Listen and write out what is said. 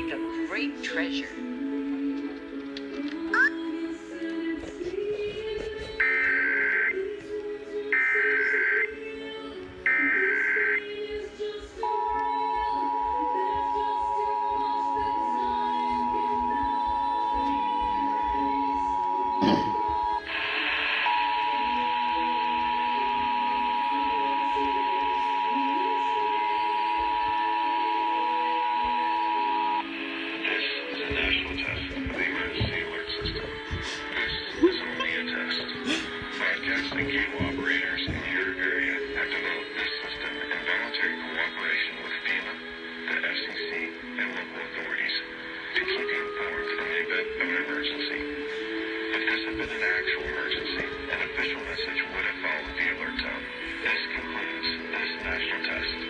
like a great treasure. Broadcasting cable operators in your area have developed this system in voluntary cooperation with FEMA, the FCC, and local authorities to keep you informed in the event of an emergency. If this had been an actual emergency, an official message would have followed the alert tone. This concludes this national test.